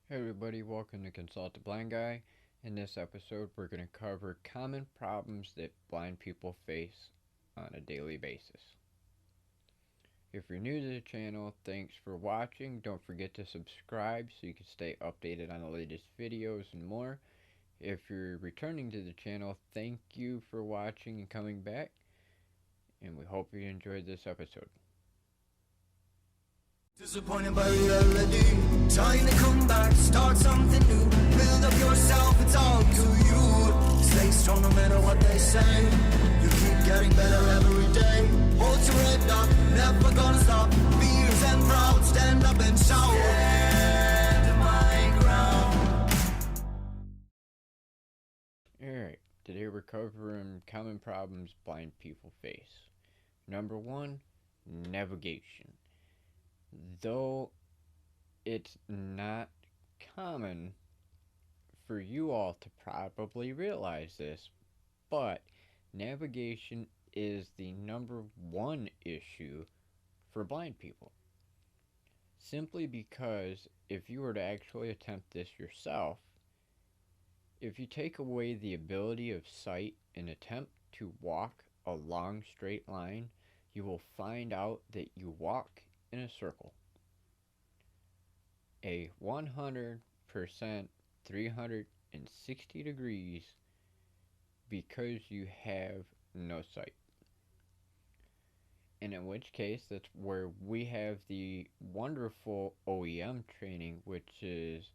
Hey everybody, welcome to Consult the Blind Guy. In this episode, we're going to cover common problems that blind people face on a daily basis. If you're new to the channel, thanks for watching. Don't forget to subscribe so you can stay updated on the latest videos and more. If you're returning to the channel, thank you for watching and coming back, and we hope you enjoyed this episode. Disappointed by reality, trying to come back, start something new, build up yourself, it's all to you. Stay strong no matter what they say, you keep getting better every day. Hold your head up, never gonna stop, fierce and proud, stand up and shout. Stand my ground. Alright, today we're covering common problems blind people face. Number one, navigation. Though it's not common for you all to probably realize this, but navigation is the number one issue for blind people. Simply because if you were to actually attempt this yourself, if you take away the ability of sight and attempt to walk a long straight line, you will find out that you walk in a circle. A 100% 360 degrees because you have no sight. And in which case, that's where we have the wonderful OEM training, which is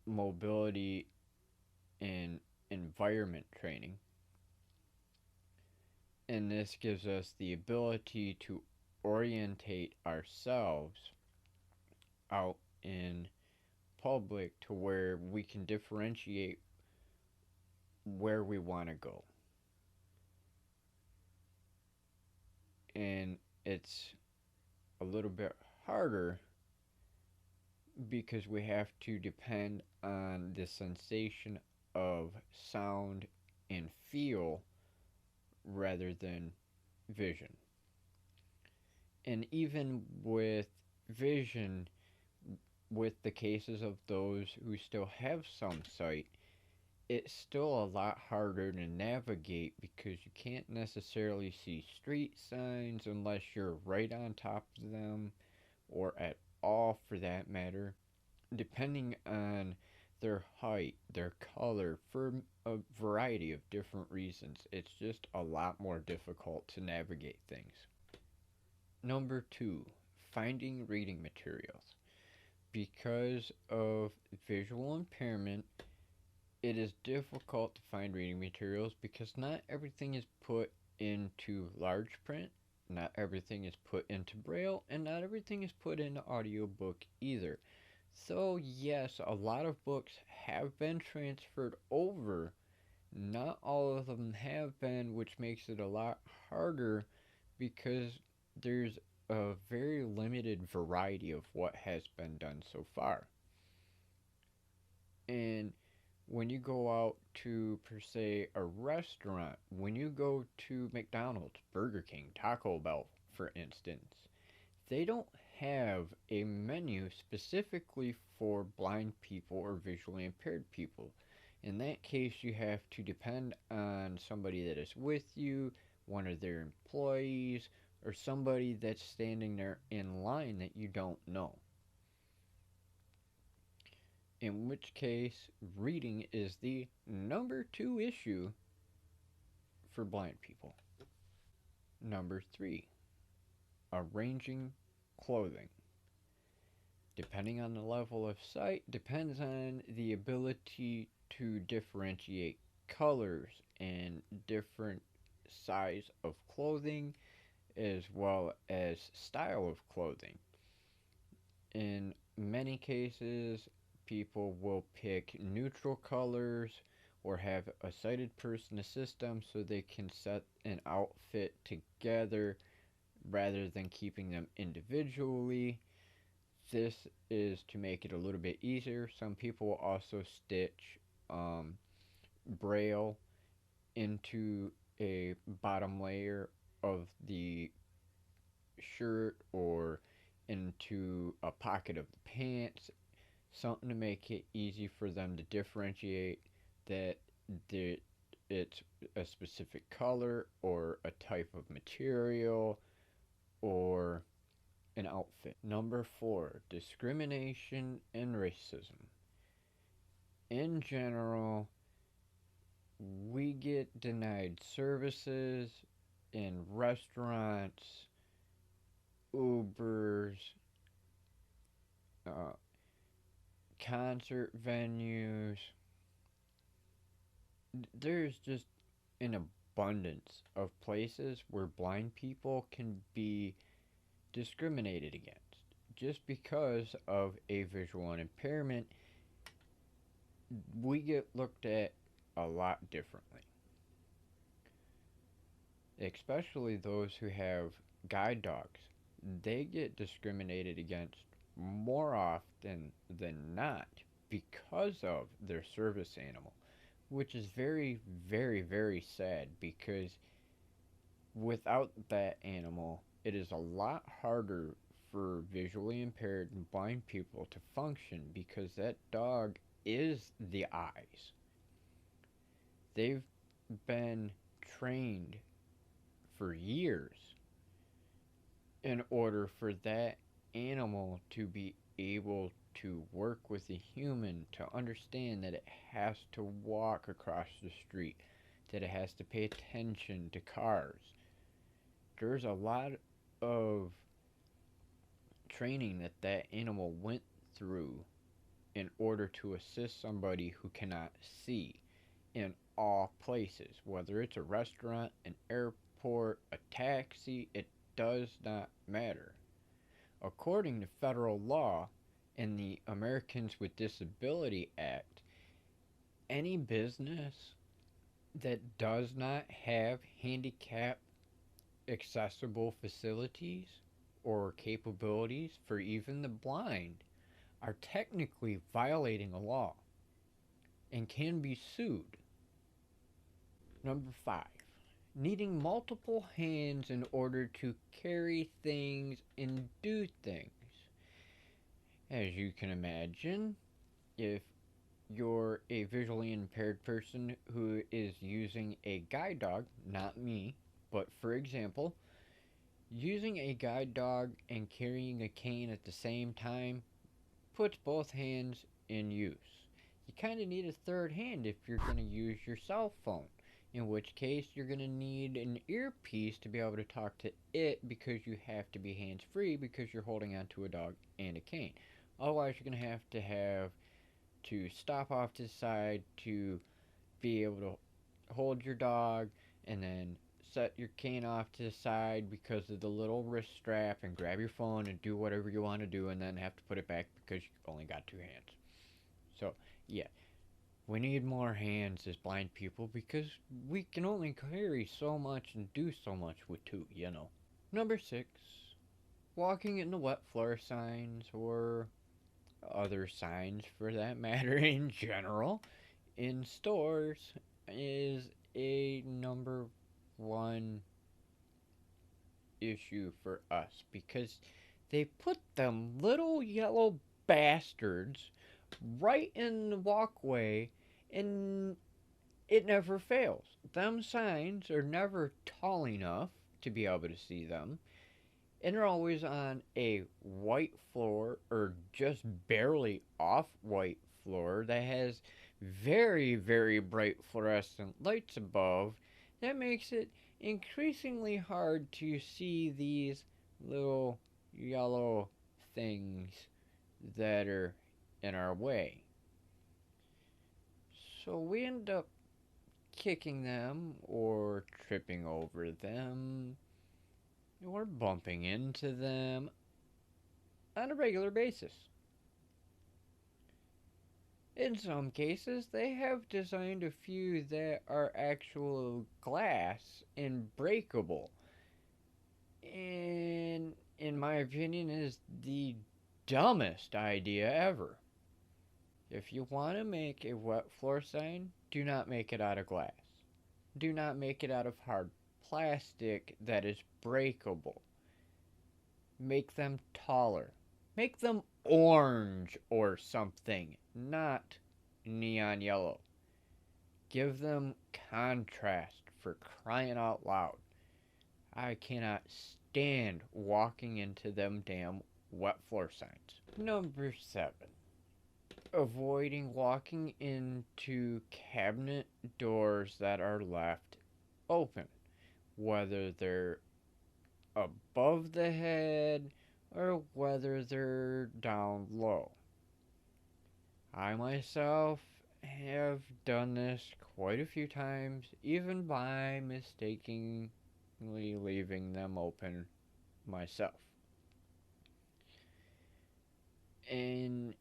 mobility and environment training. And this gives us the ability to orientate ourselves out in public to where we can differentiate where we want to go. And it's a little bit harder because we have to depend on the sensation of sound and feel rather than vision. And even with vision, with the cases of those who still have some sight, it's still a lot harder to navigate because you can't necessarily see street signs unless you're right on top of them, or at all for that matter, depending on their height, their color, for a variety of different reasons. It's just a lot more difficult to navigate things. Number two, finding reading materials. Because of visual impairment, it is difficult to find reading materials because not everything is put into large print, not everything is put into braille, and not everything is put into audiobook either. So yes, a lot of books have been transferred over. Not all of them have been, which makes it a lot harder because there's a very limited variety of what has been done so far. And when you go out to, per se, a restaurant, when you go to McDonald's, Burger King, Taco Bell, for instance, they don't have a menu specifically for blind people or visually impaired people. In that case, you have to depend on somebody that is with you, one of their employees, or somebody that's standing there in line that you don't know. In which case, reading is the number two issue for blind people. Number three, arranging clothing. Depending on the level of sight, depends on the ability to differentiate colors and different size of clothing, as well as style of clothing. In many cases, people will pick neutral colors or have a sighted person assist them so they can set an outfit together rather than keeping them individually. This is to make it a little bit easier. Some people will also stitch braille into a bottom layer of the shirt or into a pocket of the pants, something to make it easy for them to differentiate that it's a specific color or a type of material or an outfit. Number 4, discrimination and racism. In general, we get denied services in restaurants, Ubers, uh, concert venues. There's just an abundance of places where blind people can be discriminated against just because of a visual impairment. We get looked at a lot differently, especially those who have guide dogs. They get discriminated against more often than not because of their service animal, which is very, very, very sad because without that animal, it is a lot harder for visually impaired and blind people to function because that dog is the eyes. They've been trained for years in order for that animal to be able to work with the human, to understand that it has to walk across the street, that it has to pay attention to cars. There's a lot of training that that animal went through in order to assist somebody who cannot see in all places, whether it's a restaurant, an airport, a taxi, it does not matter. According to federal law and the Americans with Disability Act, any business that does not have handicap accessible facilities or capabilities for even the blind are technically violating a law and can be sued. Number 5, needing multiple hands in order to carry things and do things. As you can imagine, if you're a visually impaired person who is using a guide dog, not me, but for example, using a guide dog and carrying a cane at the same time puts both hands in use. You kind of need a third hand if you're going to use your cell phone, in which case you're going to need an earpiece to be able to talk to it because you have to be hands-free because you're holding onto a dog and a cane. Otherwise, you're going to have to stop off to the side to be able to hold your dog and then set your cane off to the side because of the little wrist strap and grab your phone and do whatever you want to do and then have to put it back because you only got 2 hands. So, yeah, we need more hands as blind people because we can only carry so much and do so much with 2, you know. Number 6, walking in the wet floor signs or other signs for that matter in general in stores is a number 1 issue for us because they put them little yellow bastards right in the walkway and it never fails. Them signs are never tall enough to be able to see them, and they're always on a white floor or just barely off white floor that has very, very bright fluorescent lights above. That makes it increasingly hard to see these little yellow things that are in our way. So we end up kicking them or tripping over them or bumping into them on a regular basis. In some cases, they have designed a few that are actual glass and breakable. And in my opinion, is the dumbest idea ever. If you want to make a wet floor sign, do not make it out of glass. Do not make it out of hard plastic that is breakable. Make them taller. Make them orange or something, not neon yellow. Give them contrast, for crying out loud. I cannot stand walking into them damn wet floor signs. Number 7. Avoiding walking into cabinet doors that are left open, whether they're above the head or whether they're down low. I myself have done this quite a few times, even by mistakenly leaving them open myself. And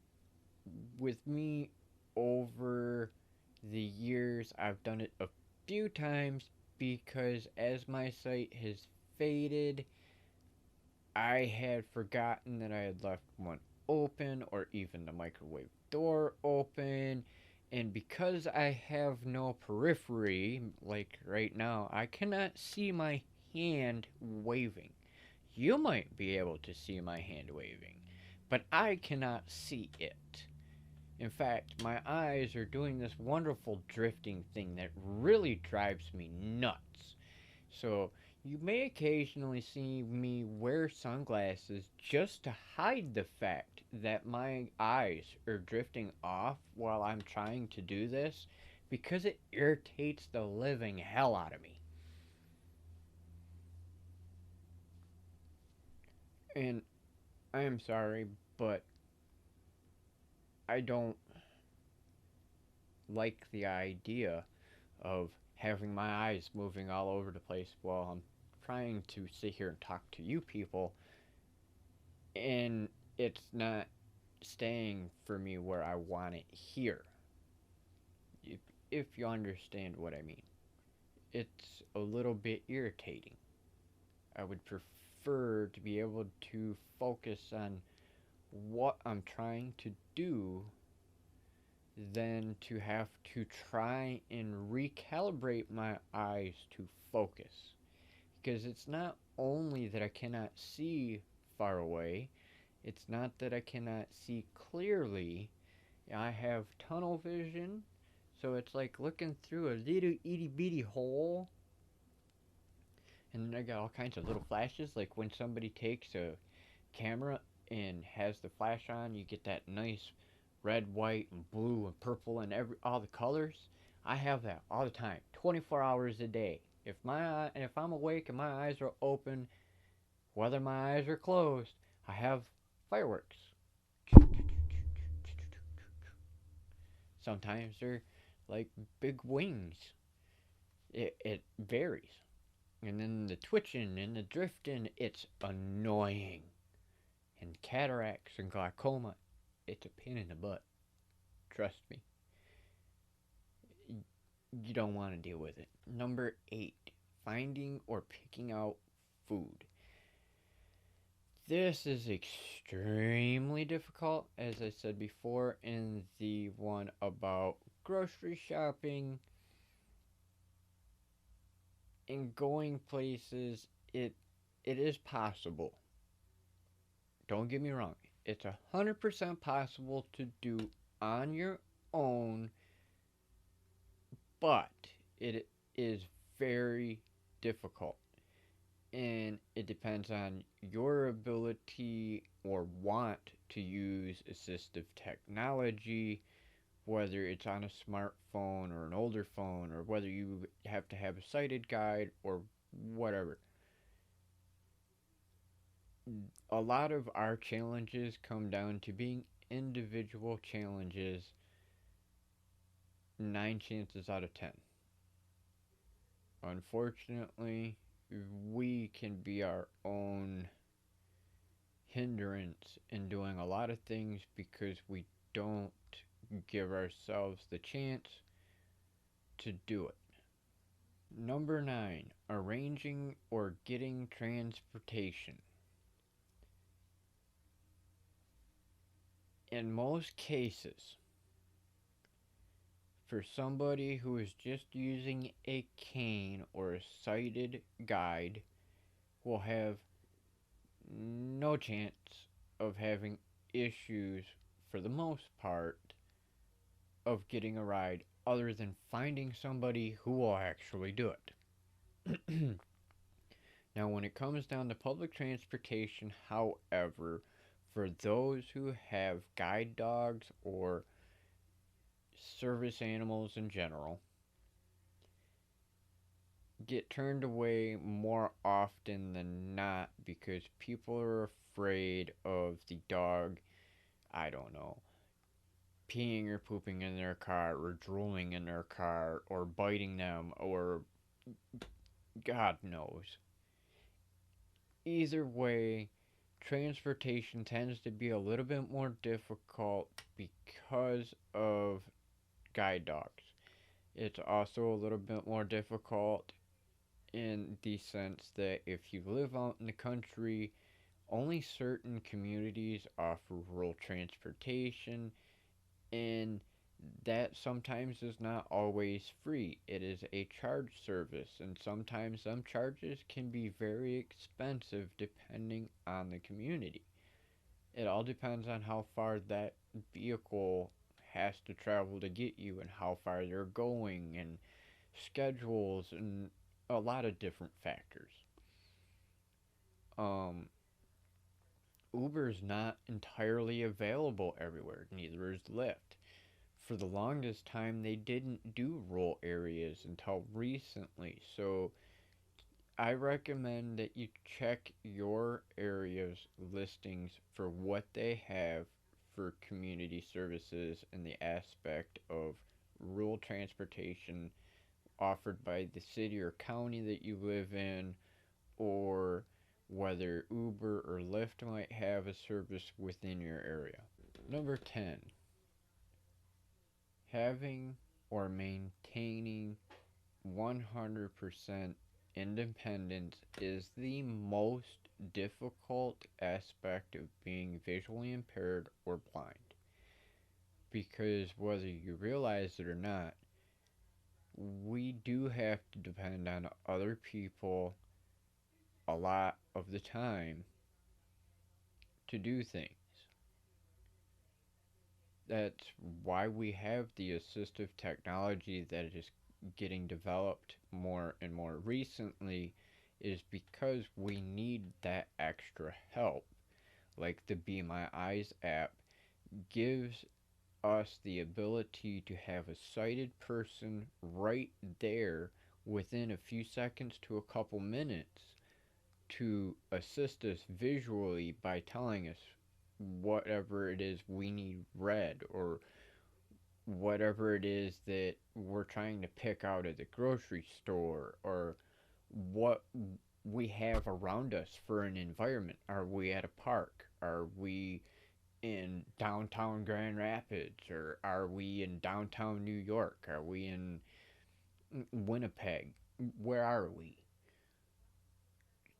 with me, over the years, I've done it a few times because as my sight has faded, I had forgotten that I had left one open or even the microwave door open. And because I have no periphery, like right now, I cannot see my hand waving. You might be able to see my hand waving, but I cannot see it. In fact, my eyes are doing this wonderful drifting thing that really drives me nuts. So, you may occasionally see me wear sunglasses just to hide the fact that my eyes are drifting off while I'm trying to do this because it irritates the living hell out of me. And I am sorry, but I don't like the idea of having my eyes moving all over the place while I'm trying to sit here and talk to you people, and it's not staying for me where I want it here. If, if you understand what I mean, it's a little bit irritating. I would prefer to be able to focus on what I'm trying to do than to have to try and recalibrate my eyes to focus. Because it's not only that I cannot see far away, it's not that I cannot see clearly. I have tunnel vision, so it's like looking through a little itty bitty hole. And then I got all kinds of little flashes, like when somebody takes a camera and has the flash on, you get that nice red, white, and blue, and purple, and all the colors. I have that all the time, 24 hours a day. If I'm awake and my eyes are open, whether my eyes are closed, I have fireworks. Sometimes they're like big wings. It varies. And then the twitching and the drifting, it's annoying. And cataracts and glaucoma, it's a pain in the butt. Trust me. You don't want to deal with it. Number 8, finding or picking out food. This is extremely difficult, as I said before in the one about grocery shopping and going places. It is possible. Don't get me wrong. It's 100% possible to do on your own, but it is very difficult. And it depends on your ability or want to use assistive technology, whether it's on a smartphone or an older phone, or whether you have to have a sighted guide or whatever. A lot of our challenges come down to being individual challenges 9 chances out of 10. Unfortunately, we can be our own hindrance in doing a lot of things because we don't give ourselves the chance to do it. Number 9, arranging or getting transportation. In most cases, for somebody who is just using a cane or a sighted guide, will have no chance of having issues, for the most part, of getting a ride other than finding somebody who will actually do it. Now, when it comes down to public transportation, however, for those who have guide dogs or service animals in general, get turned away more often than not because people are afraid of the dog, I don't know, peeing or pooping in their car or drooling in their car or biting them or God knows. Either way, transportation tends to be a little bit more difficult because of guide dogs. It's also a little bit more difficult in the sense that if you live out in the country, only certain communities offer rural transportation, and that sometimes is not always free. It is a charge service, and sometimes some charges can be very expensive depending on the community. It all depends on how far that vehicle has to travel to get you and how far they're going and schedules and a lot of different factors. Um, Uber's not entirely available everywhere, neither is Lyft. For the longest time, they didn't do rural areas until recently, so I recommend that you check your area's listings for what they have for community services in the aspect of rural transportation offered by the city or county that you live in, or whether Uber or Lyft might have a service within your area. Number 10, having or maintaining 100% independence is the most difficult aspect of being visually impaired or blind. Because whether you realize it or not, we do have to depend on other people a lot of the time to do things. That's why we have the assistive technology that is getting developed more and more recently, is because we need that extra help. Like the Be My Eyes app gives us the ability to have a sighted person right there within a few seconds to a couple minutes to assist us visually by telling us whatever it is we need read, or whatever it is that we're trying to pick out at the grocery store, or what we have around us for an environment. Are we at a park? Are we in downtown Grand Rapids? Or are we in downtown New York? Are we in Winnipeg? Where are we?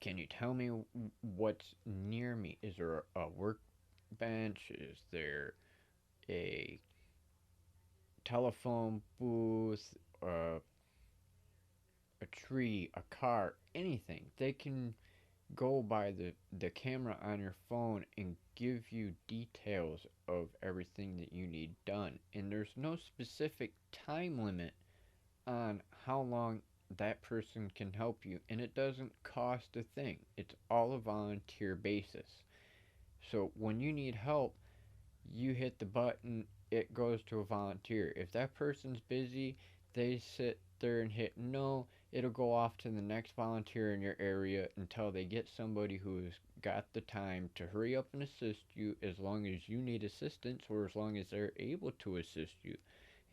Can you tell me what's near me? Is there a workbench? Is there a telephone booth? A tree, a car, anything? They can go by the camera on your phone and give you details of everything that you need done. And there's no specific time limit on how long that person can help you, and it doesn't cost a thing. It's all a volunteer basis. So when you need help, you hit the button, it goes to a volunteer. If that person's busy, they sit there and hit no, it'll go off to the next volunteer in your area until they get somebody who's got the time to hurry up and assist you, as long as you need assistance or as long as they're able to assist you.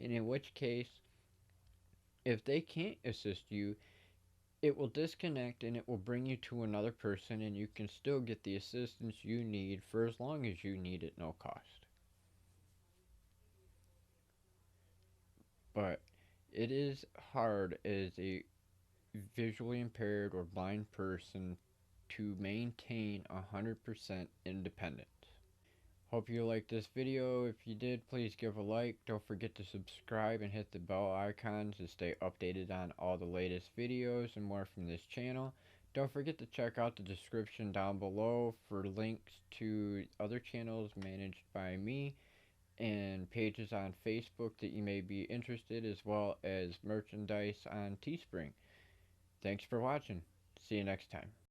And in which case, if they can't assist you, it will disconnect and it will bring you to another person, and you can still get the assistance you need for as long as you need at no cost. But it is hard as a visually impaired or blind person to maintain 100% independence. Hope you liked this video. If you did, please give a like. Don't forget to subscribe and hit the bell icon to stay updated on all the latest videos and more from this channel. Don't forget to check out the description down below for links to other channels managed by me and pages on Facebook that you may be interested, as well as merchandise on Teespring. Thanks for watching. See you next time.